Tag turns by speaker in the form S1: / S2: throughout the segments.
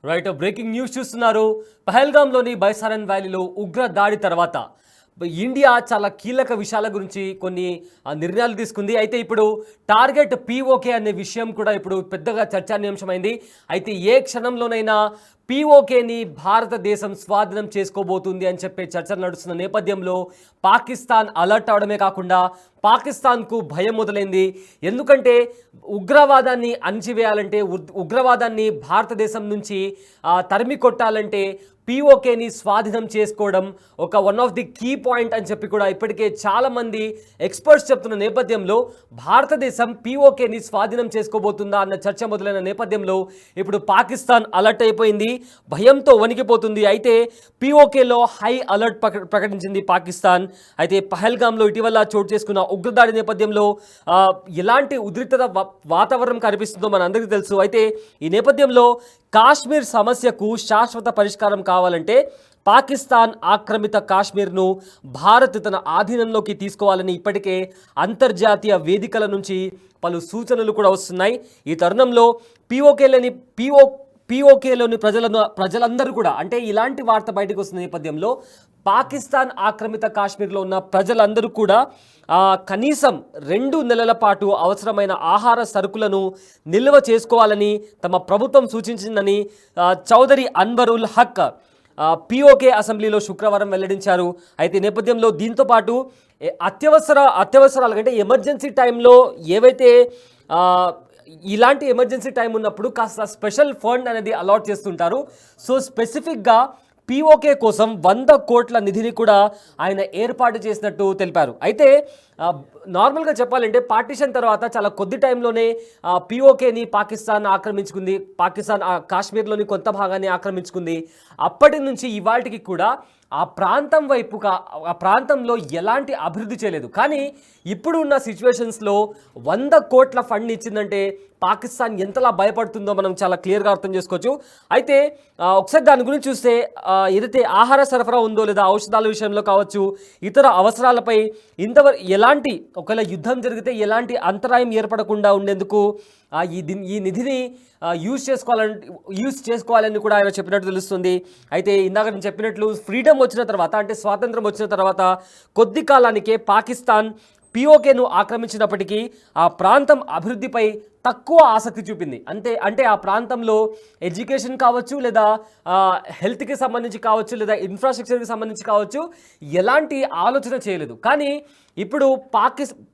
S1: Right, breaking news చూస్తున్నారు. పహల్గామ్లోని బైసారన్ వ్యాలీలో ఉగ్ర దాడి తర్వాత ఇండియా చాలా కీలక విషయాల గురించి కొన్ని నిర్ణయాలు తీసుకుంది. అయితే ఇప్పుడు టార్గెట్ పీఓకే అనే విషయం కూడా ఇప్పుడు పెద్దగా చర్చానీయాంశమైంది. అయితే ఏ క్షణంలోనైనా పీఓకేని భారతదేశం స్వాధీనం చేసుకోబోతుంది అని చెప్పే చర్చలు నడుస్తున్న నేపథ్యంలో పాకిస్తాన్ అలర్ట్ అవడమే కాకుండా పాకిస్తాన్కు భయం మొదలైంది. ఎందుకంటే ఉగ్రవాదాన్ని అణిచివేయాలంటే, ఉగ్రవాదాన్ని భారతదేశం నుంచి తరిమి కొట్టాలంటే పీఓకేని స్వాధీనం చేసుకోవడం ఒక one of the key point అని చెప్పి కూడా ఇప్పటికే చాలామంది ఎక్స్పర్ట్స్ చెప్తున్న నేపథ్యంలో భారతదేశం పీఓకేని స్వాధీనం చేసుకోబోతుందా అన్న చర్చ మొదలైన నేపథ్యంలో ఇప్పుడు పాకిస్తాన్ అలర్ట్ అయిపోయింది, భయంతో వణికిపోతుంది. అయితే పీఓకేలో హై అలర్ట్ ప్రకటించింది పాకిస్తాన్. అయితే పహల్గామ్లో ఇటీవల చోటు చేసుకున్న ఉగ్రదాడి నేపథ్యంలో ఎలాంటి ఉద్రిక్తత వాతావరణం కనిపిస్తుందో మనందరికీ తెలుసు. అయితే ఈ నేపథ్యంలో కాశ్మీర్ సమస్యకు శాశ్వత పరిష్కారం కావాలంటే పాకిస్తాన్ ఆక్రమిత కాశ్మీర్ను భారత్ తన ఆధీనంలోకి తీసుకోవాలని ఇప్పటికే అంతర్జాతీయ వేదికల నుంచి పలు సూచనలు కూడా వస్తున్నాయి. ఈ తరుణంలో పీఓకేలోని ప్రజలందరూ కూడా, అంటే ఇలాంటి వార్త బయటకు వస్తున్న నేపథ్యంలో పాకిస్తాన్ ఆక్రమిత కాశ్మీర్లో ఉన్న ప్రజలందరూ కూడా కనీసం 2 నెలల పాటు అవసరమైన ఆహార సరుకులను నిల్వ చేసుకోవాలని తమ ప్రభుత్వం సూచించిందని చౌదరి అన్వరుల్ హక్ పీఓకే అసెంబ్లీలో శుక్రవారం వెల్లడించారు. అయితే నేపథ్యంలో దీంతోపాటు అత్యవసరాలు అంటే ఎమర్జెన్సీ టైంలో ఏవైతే ఇలాంటి ఎమర్జెన్సీ టైం ఉన్నప్పుడు కాస్త స్పెషల్ ఫండ్ అనేది అలాట్ చేస్తుంటారు. సో స్పెసిఫిక్గా పీఓకే కోసం 100 కోట్ల నిధిని కూడా ఆయన ఏర్పాటు చేసినట్టు తెలిపారు. అయితే నార్మల్గా చెప్పాలంటే పార్టీషన్ తర్వాత చాలా కొద్ది టైంలోనే పీఓకేని పాకిస్తాన్ ఆక్రమించుకుంది. పాకిస్తాన్ కాశ్మీర్లోని కొంత భాగాన్ని ఆక్రమించుకుంది. అప్పటి నుంచి ఇవాళకి కూడా ఆ ప్రాంతంలో ఎలాంటి అభివృద్ధి చేయలేదు. కానీ ఇప్పుడు ఉన్న సిచ్యువేషన్స్లో 100 కోట్ల ఫండ్ ఇచ్చిందంటే పాకిస్తాన్ ఎంతలా భయపడుతుందో మనం చాలా క్లియర్గా అర్థం చేసుకోవచ్చు. అయితే ఒకసారి దాని గురించి చూస్తే ఏదైతే ఆహార సరఫరా ఉందో లేదా ఔషధాల విషయంలో కావచ్చు, ఇతర అవసరాలపై ఎలాంటి ఒకవేళ యుద్ధం జరిగితే ఎలాంటి అంతరాయం ఏర్పడకుండా ఉండేందుకు ఈ నిధిని యూజ్ చేసుకోవాలని కూడా ఆయన చెప్పినట్టు తెలుస్తుంది. అయితే ఇందాక నేను చెప్పినట్లు ఫ్రీడమ్ వచ్చిన తర్వాత, అంటే స్వాతంత్రం వచ్చిన తర్వాత కొద్ది కాలానికే పాకిస్తాన్ పీఓకేను ఆక్రమించినప్పటికీ ఆ ప్రాంతం అభివృద్ధిపై తక్కువ ఆసక్తి చూపింది. అంటే ఆ ప్రాంతంలో ఎడ్యుకేషన్ కావచ్చు, లేదా హెల్త్కి సంబంధించి కావచ్చు, లేదా ఇన్ఫ్రాస్ట్రక్చర్కి సంబంధించి కావచ్చు, ఎలాంటి ఆలోచన చేయలేదు. కానీ ఇప్పుడు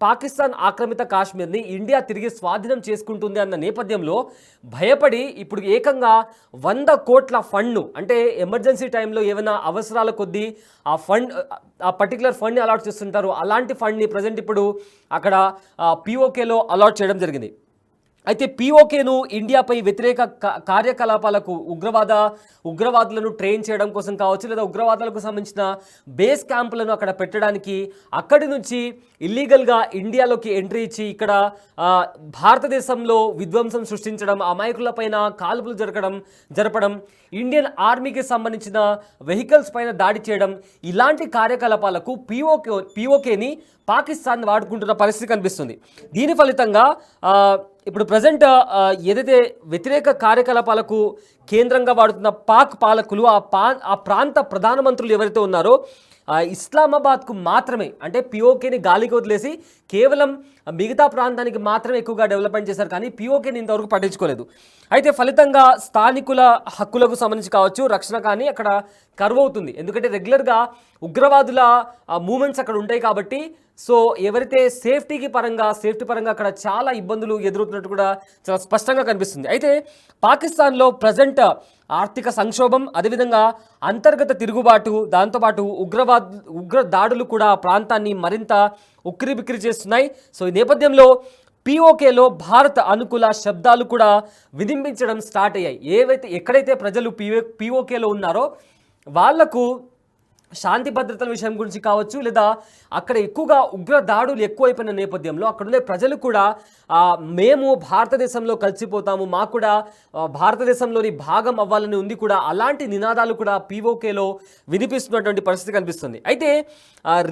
S1: పాకిస్తాన్ ఆక్రమిత కాశ్మీర్ని ఇండియా తిరిగి స్వాధీనం చేసుకుంటుంది అన్న నేపథ్యంలో భయపడి ఇప్పుడు ఏకంగా 100 కోట్ల ఫండ్ను, అంటే ఎమర్జెన్సీ టైంలో ఏమైనా అవసరాల కొద్దీ ఆ పర్టికులర్ ఫండ్ని అలాట్ చేస్తుంటారు. అలాంటి ఫండ్ని ప్రజెంట్ ఇప్పుడు అక్కడ పీఓకేలో అలాట్ చేయడం జరిగింది. అయితే పీఓకేను ఇండియాపై వ్యతిరేక కార్యకలాపాలకు, ఉగ్రవాదులను ట్రైన్ చేయడం కోసం కావచ్చు, లేదా ఉగ్రవాదులకు సంబంధించిన బేస్ క్యాంపులను అక్కడ పెట్టడానికి, అక్కడి నుంచి ఇల్లీగల్గా ఇండియాలోకి ఎంట్రీ ఇచ్చి ఇక్కడ భారతదేశంలో విధ్వంసం సృష్టించడం, అమాయకులపైన కాల్పులు జరపడం, ఇండియన్ ఆర్మీకి సంబంధించిన వెహికల్స్ పైన దాడి చేయడం, ఇలాంటి కార్యకలాపాలకు పీఓకేని పాకిస్తాన్ వాడుకుంటున్న పరిస్థితి కనిపిస్తుంది. దీని ఫలితంగా ఇప్పుడు ప్రజెంట్ ఏదైతే వ్యతిరేక కార్యకలాపాలకు కేంద్రంగా వాడుతున్న పాక్ పాలకులు, ఆ ప్రాంత ప్రధానమంత్రులు ఎవరైతే ఉన్నారో ఇస్లామాబాద్కు మాత్రమే, అంటే పీఓకేని గాలికి వదిలేసి కేవలం మిగతా ప్రాంతానికి మాత్రమే ఎక్కువగా డెవలప్మెంట్ చేశారు. కానీ పీఓకేని ఇంతవరకు పట్టించుకోలేదు. అయితే ఫలితంగా స్థానికుల హక్కులకు సంబంధించి కావచ్చు, రక్షణ కానీ అక్కడ కరువు అవుతుంది. ఎందుకంటే రెగ్యులర్గా ఉగ్రవాదుల మూమెంట్స్ అక్కడ ఉంటాయి కాబట్టి. సో ఎవరైతే సేఫ్టీ పరంగా అక్కడ చాలా ఇబ్బందులు ఎదురవుతున్నట్టు కూడా చాలా స్పష్టంగా కనిపిస్తుంది. అయితే పాకిస్తాన్లో ప్రజెంట్ ఆర్థిక సంక్షోభం, అదేవిధంగా అంతర్గత తిరుగుబాటు, దాంతోపాటు ఉగ్ర దాడులు కూడా ప్రాంతాన్ని మరింత ఉక్కిరిబిక్కిరి చేస్తున్నాయి. సో ఈ నేపథ్యంలో పీఓకేలో భారత్ అనుకూల శబ్దాలు కూడా వినిపించడం స్టార్ట్ అయ్యాయి. ఎక్కడైతే ప్రజలు పీఓకేలో ఉన్నారో వాళ్లకు శాంతి భద్రతల విషయం గురించి కావచ్చు, లేదా అక్కడ ఎక్కువగా ఉగ్ర దాడులు ఎక్కువైపోయిన నేపథ్యంలో అక్కడుండే ప్రజలు కూడా మేము భారతదేశంలో కలిసిపోతాము, మాకు కూడా భారతదేశంలోని భాగం అవ్వాలని ఉంది కూడా, అలాంటి నినాదాలు కూడా పీఓకేలో వినిపిస్తున్నటువంటి పరిస్థితి కనిపిస్తుంది. అయితే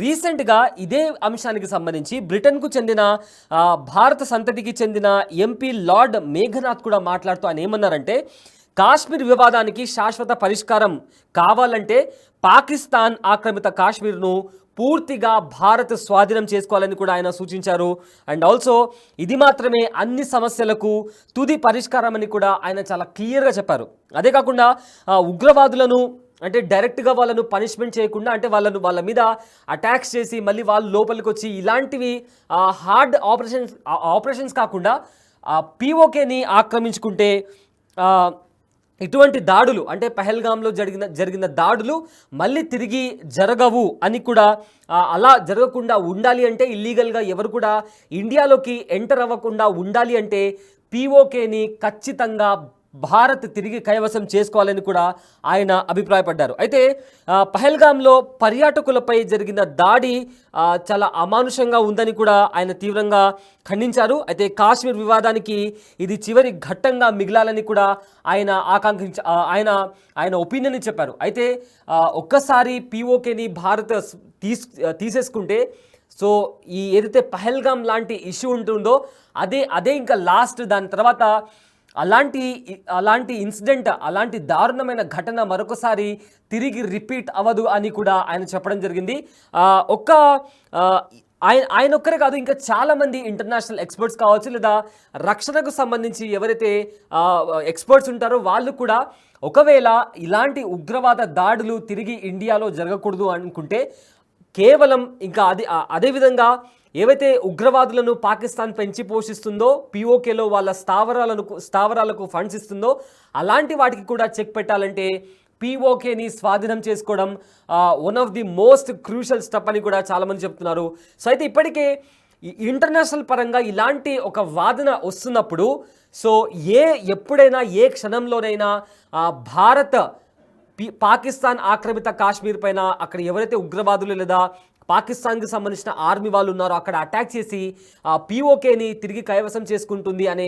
S1: రీసెంట్గా ఇదే అంశానికి సంబంధించి బ్రిటన్కు చెందిన భారత సంతతికి చెందిన ఎంపీ లార్డ్ మేఘనాథ్ కూడా మాట్లాడుతూ ఆయన ఏమన్నారంటే, కాశ్మీర్ వివాదానికి శాశ్వత పరిష్కారం కావాలంటే పాకిస్తాన్ ఆక్రమిత కాశ్మీర్ను పూర్తిగా భారత్ స్వాధీనం చేసుకోవాలని కూడా ఆయన సూచించారు. అండ్ ఆల్సో ఇది మాత్రమే అన్ని సమస్యలకు తుది పరిష్కారం అని కూడా ఆయన చాలా క్లియర్గా చెప్పారు. అదే కాకుండా ఉగ్రవాదులను అంటే డైరెక్ట్గా వాళ్ళను పనిష్మెంట్ చేయకుండా అంటే వాళ్ళ మీద అటాక్స్ చేసి మళ్ళీ వాళ్ళు లోపలికి వచ్చి ఇలాంటివి హార్డ్ ఆపరేషన్స్ కాకుండా పీఓకేని ఆక్రమించుకుంటే ఇటువంటి దాడులు అంటే పహల్గామ్లో జరిగిన దాడులు మళ్ళీ తిరిగి జరగవు అని కూడా అలా జరగకుండా ఉండాలి అంటే ఇల్లీగల్గా ఎవరు కూడా ఇండియాలోకి ఎంటర్ అవ్వకుండా ఉండాలి అంటే పీఓకేని ఖచ్చితంగా భారత్ తిరిగి కైవసం చేసుకోవాలని కూడా ఆయన అభిప్రాయపడ్డారు. అయితే పహల్గామ్లో పర్యాటకులపై జరిగిన దాడి చాలా అమానుషంగా ఉందని కూడా ఆయన తీవ్రంగా ఖండించారు. అయితే కాశ్మీర్ వివాదానికి ఇది చివరి ఘట్టంగా మిగిలాలని కూడా ఆయన ఆయన ఒపీనియన్ చెప్పారు. అయితే ఒక్కసారి పీఓకేని భారత్ తీసేసుకుంటే సో ఈ ఏదైతే పహల్గామ్ లాంటి ఇష్యూ ఉంటుందో అదే ఇంకా లాస్ట్. దాని తర్వాత అలాంటి ఇన్సిడెంట్ అలాంటి దారుణమైన ఘటన మరొకసారి తిరిగి రిపీట్ అవ్వదు అని కూడా ఆయన చెప్పడం జరిగింది. ఆయన ఒక్కరే కాదు, ఇంకా చాలామంది ఇంటర్నేషనల్ ఎక్స్పర్ట్స్ కావచ్చు లేదా రక్షణకు సంబంధించి ఎవరైతే ఎక్స్పర్ట్స్ ఉంటారో వాళ్ళు కూడా ఒకవేళ ఇలాంటి ఉగ్రవాద దాడులు తిరిగి ఇండియాలో జరగకూడదు అనుకుంటే కేవలం ఇంకా అదేవిధంగా ఏవైతే ఉగ్రవాదులను పాకిస్తాన్ పెంచి పోషిస్తుందో పీఓకేలో వాళ్ళ స్థావరాలకు ఫండ్స్ ఇస్తుందో అలాంటి వాటికి కూడా చెక్ పెట్టాలంటే పీఓకేని స్వాధీనం చేసుకోవడం one of the most crucial step అని కూడా చాలామంది చెప్తున్నారు. సో అయితే ఇప్పటికే ఇంటర్నేషనల్ పరంగా ఇలాంటి ఒక వాదన వస్తున్నప్పుడు సో ఎప్పుడైనా ఏ క్షణంలోనైనా భారత్ పాకిస్తాన్ ఆక్రమిత కాశ్మీర్ పైన అక్కడ ఎవరైతే ఉగ్రవాదులు లేదా పాకిస్తాన్కి సంబంధించిన ఆర్మీ వాళ్ళు ఉన్నారో అక్కడ అటాక్ చేసి పీఓకేని తిరిగి కైవసం చేసుకుంటుంది అనే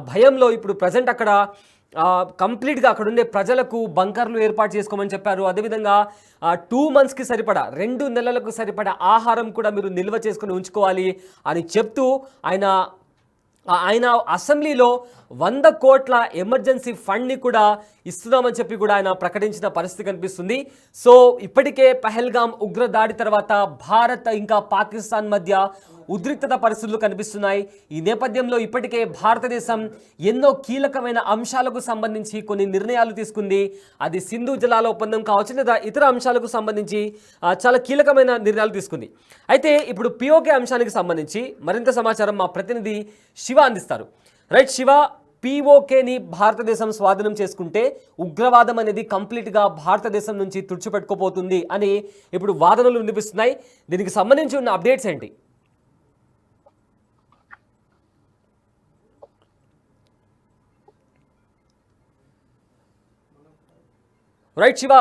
S1: భయంలో ఇప్పుడు ప్రజెంట్ అక్కడ కంప్లీట్గా అక్కడ ఉండే ప్రజలకు బంకర్లు ఏర్పాటు చేసుకోమని చెప్పారు. అదేవిధంగా 2 monthsకి సరిపడా 2 నెలలకు సరిపడా ఆహారం కూడా మీరు నిల్వ చేసుకుని ఉంచుకోవాలి అని చెప్తూ ఆయన అసెంబ్లీలో 100 కోట్ల ఎమర్జెన్సీ ఫండ్ని కూడా ఇస్తున్నామని చెప్పి కూడా ఆయన ప్రకటించిన పరిస్థితి కనిపిస్తుంది. సో ఇప్పటికే పహల్గామ్ ఉగ్రదాడి తర్వాత భారత్ ఇంకా పాకిస్తాన్ మధ్య ఉద్రిక్తత పరిస్థితులు కనిపిస్తున్నాయి. ఈ నేపథ్యంలో ఇప్పటికే భారతదేశం ఎన్నో కీలకమైన అంశాలకు సంబంధించి కొన్ని నిర్ణయాలు తీసుకుంది. అది సింధు జలాల ఒప్పందం కావచ్చు లేదా ఇతర అంశాలకు సంబంధించి చాలా కీలకమైన నిర్ణయాలు తీసుకుంది. అయితే ఇప్పుడు పీఓకే అంశానికి సంబంధించి మరింత సమాచారం మా ప్రతినిధి శివ అందిస్తారు. రైట్ శివ, పీఓకేని భారతదేశం స్వాధీనం చేసుకుంటే ఉగ్రవాదం అనేది కంప్లీట్గా భారతదేశం నుంచి తుడిచిపెట్టుకోపోతుంది అని ఇప్పుడు వాదనలు వినిపిస్తున్నాయి. దీనికి సంబంధించి ఉన్న అప్డేట్స్ ఏంటి? Right Shiva,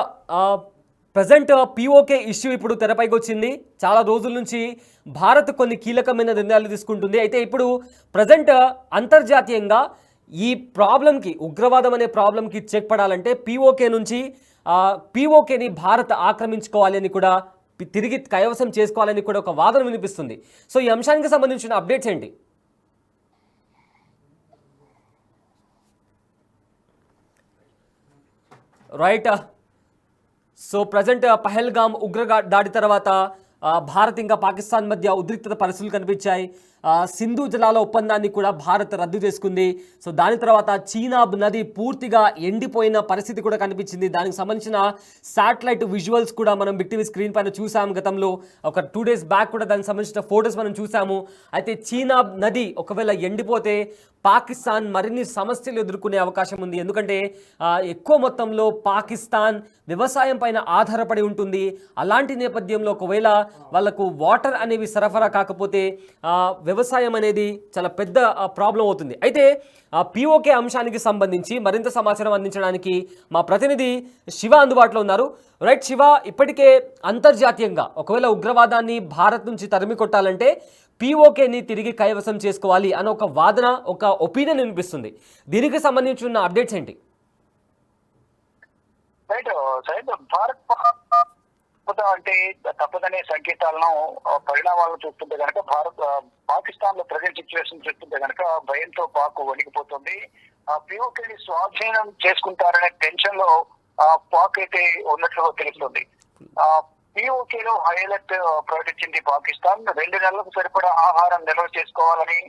S1: present PoK issue ఇప్పుడు తెరపైకి వచ్చింది. చాలా రోజుల నుంచి భారత్ కొన్ని కీలకమైన నిర్ణయాలు తీసుకుంటుంది. అయితే ఇప్పుడు ప్రజెంట్ అంతర్జాతీయంగా ఈ ప్రాబ్లంకి ఉగ్రవాదం అనే ప్రాబ్లంకి చెక్ పడాలంటే పీఓకేని భారత్ ఆక్రమించుకోవాలి అని కూడా తిరిగి కైవసం చేసుకోవాలని కూడా ఒక వాదన వినిపిస్తుంది. సో ఈ అంశానికి సంబంధించిన అప్డేట్స్ ఏంటి? రైట్, సో ప్రజెంట్ పహల్గామ్ దాడి తర్వాత భారత్ ఇంకా పాకిస్తాన్ మధ్య ఉద్రిక్తత పరిస్థితులు కనిపించాయి. సింధు జలాల ఒప్పందాన్ని కూడా భారత్ రద్దు చేసుకుంది. సో దాని తర్వాత చీనాబ్ నది పూర్తిగా ఎండిపోయిన పరిస్థితి కూడా కనిపించింది. దానికి సంబంధించిన శాటిలైట్ విజువల్స్ కూడా మనం బిగ్ స్క్రీన్ పైన చూసాము. గతంలో ఒక 2 days బ్యాక్ కూడా దానికి సంబంధించిన ఫొటోస్ మనం చూసాము. అయితే చీనాబ్ నది ఒకవేళ ఎండిపోతే పాకిస్తాన్ మరిన్ని సమస్యలు ఎదుర్కొనే అవకాశం ఉంది. ఎందుకంటే ఎక్కువ మొత్తంలో పాకిస్తాన్ వ్యవసాయం పైన ఆధారపడి ఉంటుంది. అలాంటి నేపథ్యంలో ఒకవేళ వాళ్ళకు వాటర్ అనేవి సరఫరా కాకపోతే వ్యవసాయం అనేది చాలా పెద్ద ప్రాబ్లం అవుతుంది. అయితే పీఓకే అంశానికి సంబంధించి మరింత సమాచారం అందించడానికి మా ప్రతినిధి శివ అందుబాటులో ఉన్నారు. రైట్ శివ, ఇప్పటికే అంతర్జాతీయంగా ఒకవేళ ఉగ్రవాదాన్ని భారత్ నుంచి తరిమి కొట్టాలంటే పీఓకేని తిరిగి కైవసం చేసుకోవాలి అని ఒక వాదన, ఒక ఒపీనియన్ వినిపిస్తుంది. దీనికి సంబంధించిన అప్డేట్స్ ఏంటి?
S2: భారత్ అంటే తప్పదనే సంకేతాలను పరిణామాలను చూస్తుంటే కనుక పాకిస్తాన్ లో ప్రజెంట్ సిచ్యువేషన్ చూస్తుంటే కనుక భయంతో పాక్ వణికిపోతుంది. పిఓకేని స్వాధీనం చేసుకుంటారనే టెన్షన్ లో పాక్ అయితే ఉన్నట్లుగా తెలుస్తుంది. పిఓకేలో హై అలర్ట్ ప్రకటించింది పాకిస్తాన్. 2 నెలలకు సరిపడా ఆహారం నిల్వ చేసుకోవాలని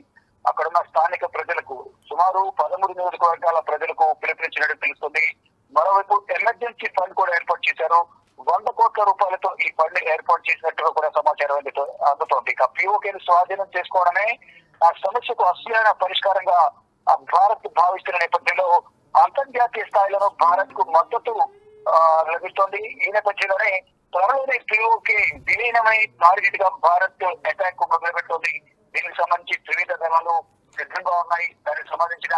S2: అక్కడున్న స్థానిక ప్రజలకు సుమారు 13 నియోజకవర్గాల ప్రజలకు పిలుపునిచ్చినట్టు తెలుస్తుంది. మరోవైపు ఎమర్జెన్సీ ఫండ్ కూడా ఏర్పాటు చేశారు. 100 కోట్ల రూపాయలతో ఈ ఫండ్ ఏర్పాటు చేసినట్టుగా కూడా సమాచారం అందుతోంది. ఇక పిఓకేని స్వాధీనం చేసుకోవడమే ఆ సమస్యకు అసలైన పరిష్కారంగా భారత్ భావిస్తున్న నేపథ్యంలో అంతర్జాతీయ స్థాయిలో భారత్ కు మద్దతు లభిస్తోంది. ఈ నేపథ్యంలోనే త్వరలోనే పిఓకే విలీనమై టార్గెట్ గా భారత్ అటాక్ మొదలుపెట్టింది. దీనికి సంబంధించి వివిధ దళాలు సిద్ధంగా ఉన్నాయి. దానికి సంబంధించిన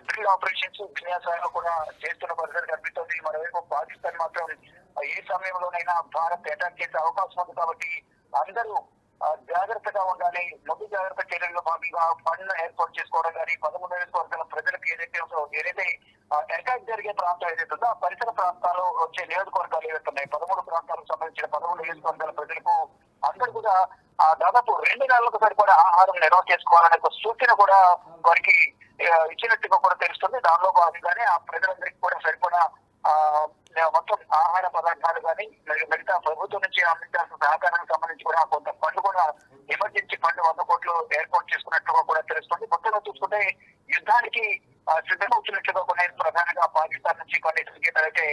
S2: డ్రిల్ ఆపరేషన్స్ విన్యాసాలు కూడా చేస్తున్న పరిస్థితి కనిపిస్తుంది. మరోవైపు పాకిస్తాన్ మాత్రం ఏ సమయంలోనైనా భారత్ అటాక్ చేసే అవకాశం ఉంది కాబట్టి అందరూ జాగ్రత్తగా ఉండాలి. ముందు జాగ్రత్త చర్యల్లో భాగంగా ఫండ్ ఏర్పాటు చేసుకోవడం కానీ 13 నియోజకవర్గాల ప్రజలకు ఏదైతే అటాక్ జరిగే ప్రాంతం ఏదైతే ఉందో ఆ పరిసర ప్రాంతాల్లో వచ్చే నియోజకవర్గాలు ఏవైతే ఉన్నాయి 13 ప్రాంతాలకు సంబంధించిన 13 నియోజకవర్గాల ప్రజలకు అందరూ కూడా దాదాపు 2 నెలలకు సరిపడా ఆహారం నిల్వ చేసుకోవాలనే ఒక సూచన కూడా వారికి ఇచ్చినట్టుగా కూడా తెలుస్తుంది. దానిలో భాగంగానే ఆ ప్రజలందరికీ కూడా సరిపడా మొత్తం ఆహార పదార్థాలు కానీ మిగతా ప్రభుత్వం నుంచి అందించాల్సిన సహకారానికి సంబంధించి కూడా కొంత ఫండ్ కూడా ఎమర్జెన్సీ ఫండ్ 100 కోట్లు ఏర్పాటు చేసుకున్నట్టుగా కూడా తెలుస్తుంది. మొత్తంగా చూసుకుంటే యుద్ధానికి సిద్ధమవుతున్నట్లుగా కొన్ని ప్రధానంగా పాకిస్తాన్ నుంచి కొన్ని సంకేతాలు అయితే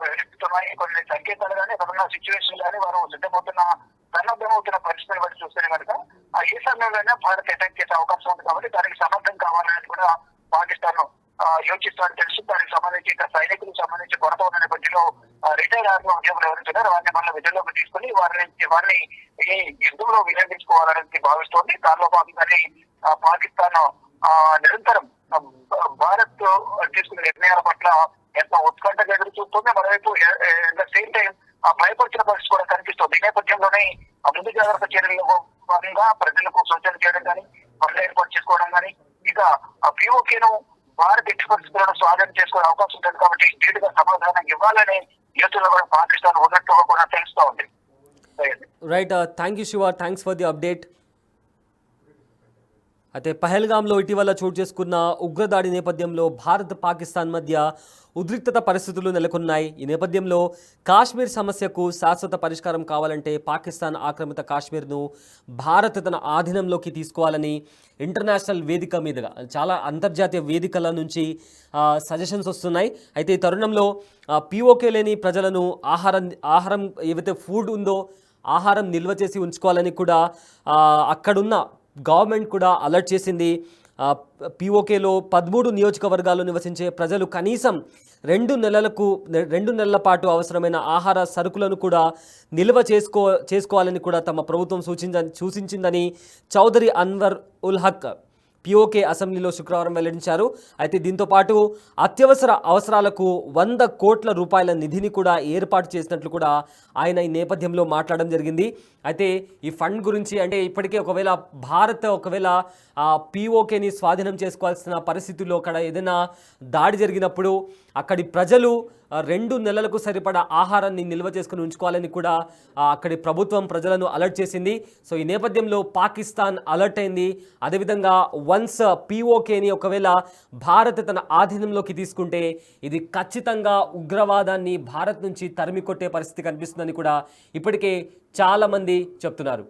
S2: వెలుస్తున్నాయి. కొన్ని సంకేతాలు కానీ ఏదైనా సిచ్యువేషన్ కానీ వారు సన్నద్ధమవుతున్న పరిస్థితులు బట్టి చూస్తే కనుక ఏ సమయంలోనే భారత్ అటాక్ చేసే అవకాశం ఉంది కాబట్టి దానికి సమర్థం కావాలనేది కూడా పాకిస్తాన్ యోచిస్తారని తెలుసు. దానికి సంబంధించి ఇంకా సైనికులకు సంబంధించి కొరత ఉన్న నేపథ్యంలో రిటైర్ ఆర్మీ ఉద్యోగులు ఎవరుంటున్నారో వారిని మళ్ళీ విధుల్లోకి తీసుకుని వారిని ఈ యుద్ధంలో వినియోగించుకోవాలని భావిస్తోంది. దానిలో భాగంగానే పాకిస్తాన్ నిరంతరం భారత్ తీసుకున్న నిర్ణయాల పట్ల ఎంత ఉత్కంఠగా ఎదురు చూస్తుంది. మరోవైపు సేమ్ టైం భయపరిచిన పరిస్థితి కూడా కనిపిస్తుంది. ఈ నేపథ్యంలోనే ముందు జాగ్రత్త చర్యల్లో భాగంగా ప్రజలకు సూచన చేయడం కానీ ఫండ్ ఏర్పాటు చేసుకోవడం కానీ ఇక పిఓకేను భారత్ ఎట్టి పరిస్థితులను స్వాధీనం చేసుకునే అవకాశం ఉంటుంది కాబట్టి స్టేట్ గా సమాధానం ఇవ్వాలని యోచనలో కూడా పాకిస్తాన్ ఉన్నట్టుగా కూడా తెలుస్తూ ఉంది.
S1: Right, thank you Shiva, thanks for the update. అయితే పహల్గామ్లో ఇటీవల చోటు చేసుకున్న ఉగ్రదాడి నేపథ్యంలో భారత్ పాకిస్తాన్ మధ్య ఉద్రిక్తత పరిస్థితులు నెలకొన్నాయి. ఈ నేపథ్యంలో కాశ్మీర్ సమస్యకు శాశ్వత పరిష్కారం కావాలంటే పాకిస్తాన్ ఆక్రమిత కాశ్మీర్ను భారత్ తన ఆధీనంలోకి తీసుకోవాలని ఇంటర్నేషనల్ వేదిక మీదుగా చాలా అంతర్జాతీయ వేదికల నుంచి సజెషన్స్ వస్తున్నాయి. అయితే ఈ తరుణంలో పిఓకే లేని ప్రజలను ఆహారం ఏవైతే ఫుడ్ ఉందో ఆహారం నిల్వ చేసి ఉంచుకోవాలని కూడా అక్కడున్న గవర్నమెంట్ కూడా అలర్ట్ చేసింది. పిఓకేలో 13 నియోజకవర్గాల్లో నివసించే ప్రజలు కనీసం 2 నెలల పాటు అవసరమైన ఆహార సరుకులను కూడా నిల్వ చేసుకోవాలని కూడా తమ ప్రభుత్వం సూచించిందని చౌదరి అన్వర్ ఉల్ హక్ పిఓకే అసెంబ్లీలో శుక్రవారం వెల్లడించారు. అయితే దీంతో పాటు అత్యవసర అవసరాలకు 100 కోట్ల రూపాయల నిధిని కూడా ఏర్పాటు చేసినట్లు కూడా ఆయన ఈ నేపథ్యంలో మాట్లాడడం జరిగింది. అయితే ఈ ఫండ్ గురించి అంటే ఇప్పటికే భారత్ పిఓకేని స్వాధీనం చేసుకోవాల్సిన పరిస్థితుల్లో అక్కడ ఏదైనా దాడి జరిగినప్పుడు అక్కడి ప్రజలు 2 నెలలకు సరిపడా ఆహారాన్ని నిల్వ చేసుకుని ఉంచుకోవాలని కూడా అక్కడి ప్రభుత్వం ప్రజలను అలర్ట్ చేసింది. సో ఈ నేపథ్యంలో పాకిస్తాన్ అలర్ట్ అయింది. అదేవిధంగా వన్స్ పిఓకేని ఒకవేళ భారత్ తన ఆధీనంలోకి తీసుకుంటే ఇది ఖచ్చితంగా ఉగ్రవాదాన్ని భారత్ నుంచి తరిమి కొట్టే పరిస్థితి కనిపిస్తుందని కూడా ఇప్పటికే చాలామంది చెప్తున్నారు.